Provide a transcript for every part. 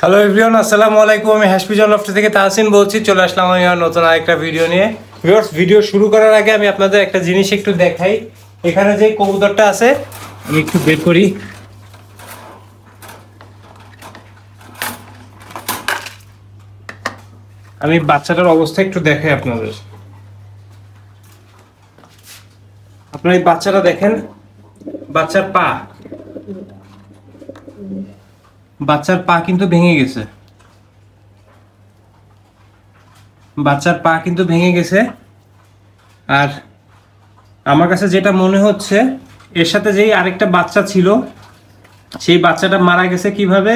Hello everyone, আসসালামু আলাইকুম। আমি হ্যাশপিজন লফট থেকে তাহসিন বলছি। চলে আসলাম আমি নতুন আরেকটা ভিডিও নিয়ে। ভিউয়ার্স, ভিডিও শুরু করার আগে আমি আপনাদের একটা জিনিস একটু দেখাই। এখানে যে কবুতরটা আছে আমি একটু বের করি। আমি বাচ্চাটার অবস্থা একটু দেখাই আপনাদের। আপনারা এই বাচ্চাটা দেখেন, বাচ্চার পা কিন্তু ভেঙে গেছে। আর আমার কাছে যেটা মনে হচ্ছে, এর সাথে যেই আরেকটা বাচ্চা ছিল, সেই বাচ্চাটা মারা গেছে কিভাবে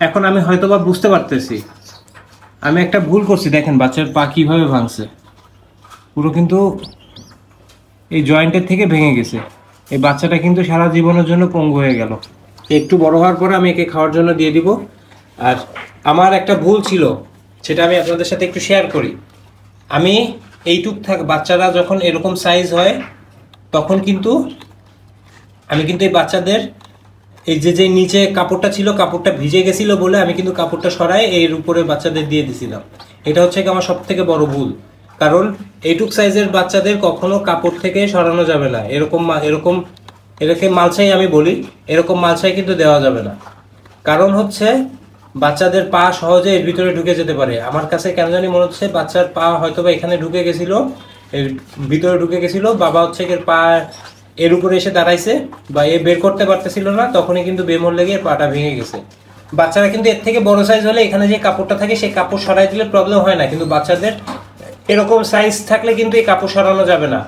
এখন আমি হয়তোবা বুঝতে পারতেছি। আমি একটা ভুল করছি। দেখেন বাচ্চার পা কিভাবে ভাঙছে, পুরো কিন্তু এই জয়েন্টের থেকে ভেঙে গেছে। এই বাচ্চাটা কিন্তু সারা জীবনের জন্য পঙ্গু হয়ে গেল। একটু বড় হওয়ার পরে আমি একে খাওয়ার জন্য দিয়ে দিব। আর আমার একটা ভুল ছিল, সেটা আমি আপনাদের সাথে একটু শেয়ার করি। আমি বাচ্চারা যখন এরকম সাইজ হয়, তখন কিন্তু আমি এই বাচ্চাদের এই যে নিচে কাপড়টা ছিল, কাপড়টা ভিজে গেছিল বলে আমি কিন্তু কাপড়টা সরাই এর উপরে বাচ্চাদের দিয়ে দিছিলাম। এটা হচ্ছে আমার সব থেকে বড় ভুল। কারণ এইটুক সাইজের বাচ্চাদের কখনো কাপড় থেকে সরানো যাবে না। এটাকে মালছাই আমি বলি, এরকম মালছাই কিন্তু দেওয়া যাবে না। কারণ হচ্ছে বাচ্চাদের পা সহজে এর ভিতরে ঢুকে যেতে পারে। আমার কাছে কেন জানি মনে হচ্ছে বাচ্চার পা হয়তোবা এখানে ঢুকে গেছিল, এর ভিতরে ঢুকে গেছিল। বাবা হচ্ছে এর পা এর উপরে এসে দাঁড়াইছে বা এ বের করতে পারতেছিল না, তখনই কিন্তু বেমর লেগে পাটা ভেঙে গেছে। বাচ্চারা কিন্তু এর থেকে বড় সাইজ হলে এখানে যে কাপড়টা থাকে সেই কাপড় সরাই দিলে প্রবলেম হয় না, কিন্তু বাচ্চাদের এরকম সাইজ থাকলে কিন্তু এই কাপড় সরানো যাবে না।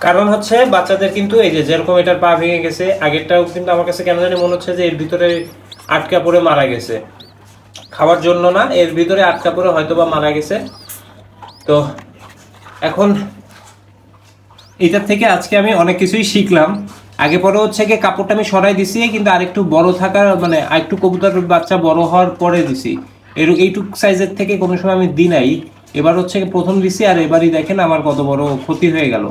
কারণ হচ্ছে বাচ্চাদের কিন্তু এই যে যেরকম এটার পা ভেঙে গেছে, আগেরটাও কিন্তু আমার কাছে কেন জানি মনে হচ্ছে যে এর ভিতরে আটকা পড়ে মারা গেছে। খাওয়ার জন্য না, এর ভিতরে আটকা পড়ে হয়তোবা মারা গেছে। তো এখন এটার থেকে আজকে আমি অনেক কিছুই শিখলাম। আগে পরে হচ্ছে কি কাপড়টা আমি সরাই দিছি, কিন্তু আরেকটু বড় থাকার মানে আরেকটু কবুতর বাচ্চা বড় হওয়ার পরে দিছি। এইটুক সাইজের থেকে কোনো সময় আমি দিই নাই। এবার হচ্ছে প্রথম দিছি, আর এবারই দেখেন আমার কত বড় ক্ষতি হয়ে গেল।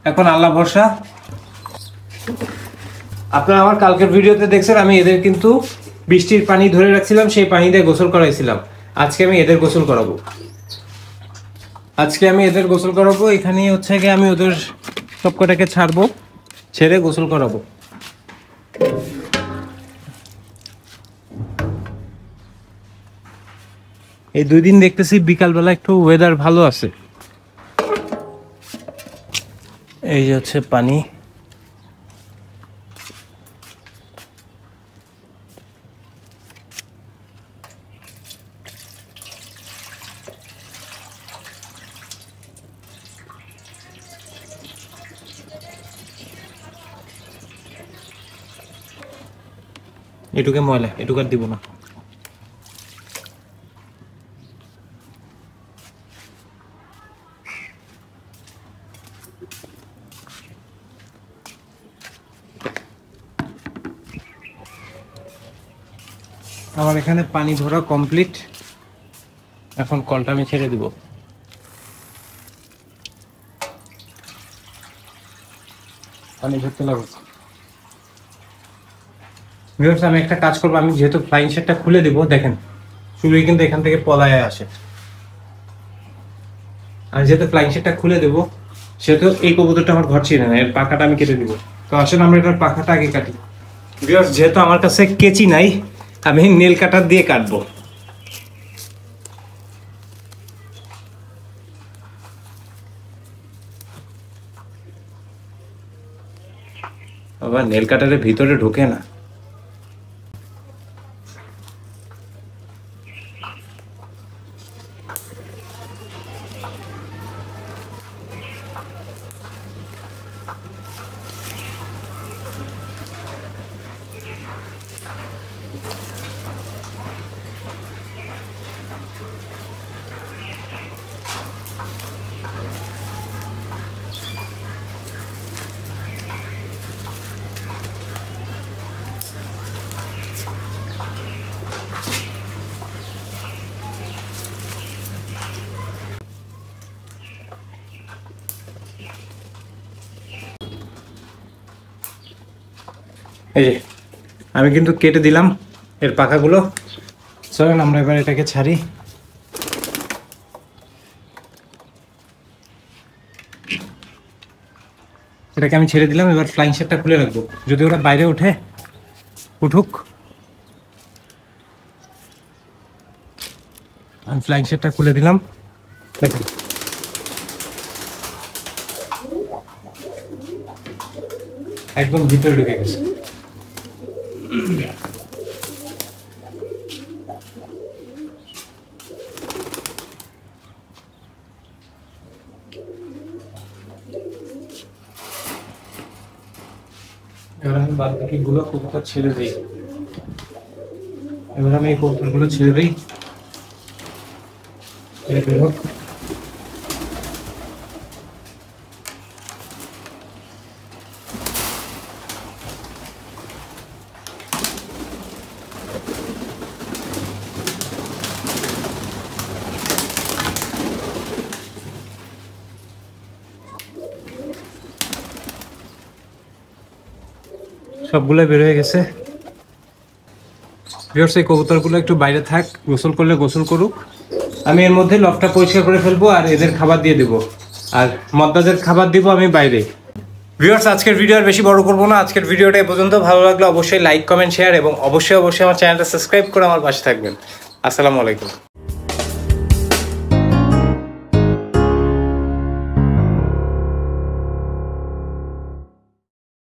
এখন আল্লাহ ভরসা। আপনারা আমার কালকের ভিডিওতে দেখছেন আমি এদের কিন্তু বৃষ্টির পানি ধরে রাখছিলাম, সেই পানি দিয়ে গোসল করাইছিলাম। আজকে আমি এদের গোসল করাবো। এখানে হচ্ছে গিয়ে আমি ওদের সব কটাকে ছাড়বো, ছেড়ে গোসল করাবো। এই 2 দিন দেখতেছি বিকালবেলা একটু ওয়েদার ভালো আছে। এই যে হচ্ছে পানি। এটুকে ময়লা, এটুকু আর দিব না। আমার এখানে পানি ভরা কমপ্লিট। এখন কলটা আমি ছেড়ে দিব। পানি ভরতে লাগবে। আমি একটা কাজ করবো, আমি যেহেতু ফ্লাইং শেডটা খুলে দিব, দেখেন চুড়ি কিন্তু এখান থেকে পলায় আসে। আমি যেহেতু ফ্লাইং শেডটা খুলে দেবো, সেহেতু এই কবুতরটা আমার ঘর ছিল না, এর পাখাটা আমি কেটে দিব। তো আসলে আমরা এটার পাখাটা আগে কাটি। যেহেতু আমার কাছে কেচি নাই, আমি নেল কাটার দিয়ে কাটবো। আবার নেল কাটারের ভিতরে ঢোকে না। এই যে আমি কিন্তু কেটে দিলাম এর পাখাগুলো। চলেন আমরা এবার এটাকে ছাড়ি। এটাকে আমি ছেড়ে দিলাম, এবার ফ্লাইং শেডটা খুলে রাখবো, যদি ওরা বাইরে উঠে উঠুক। আমি ফ্লাইং শেডটা খুলে দিলাম, দেখেন একদম ভিতরে ঢুকে গেছে। এবার আমি বাদ বাকিগুলো কবুতর ছেড়ে দিই। এবার আমি এই কবুতরগুলো ছেড়ে দিই। সবগুলো বের হয়ে গেছে। ভিউয়ার্স, এই কবুতরগুলো একটু বাইরে থাক, গোসল করলে গোসল করুক। আমি এর মধ্যে লফটা পরিষ্কার করে ফেলবো আর এদের খাবার দিয়ে দেবো, আর মদ্দাদের খাবার দিব আমি বাইরে। ভিউয়ার্স, আজকের ভিডিও আর বেশি বড় করবো না। আজকের ভিডিওটা এ পর্যন্ত। ভালো লাগলে অবশ্যই লাইক, কমেন্ট, শেয়ার এবং অবশ্যই আমার চ্যানেলটা সাবস্ক্রাইব করে আমার পাশে থাকবেন। আসসালামু আলাইকুম।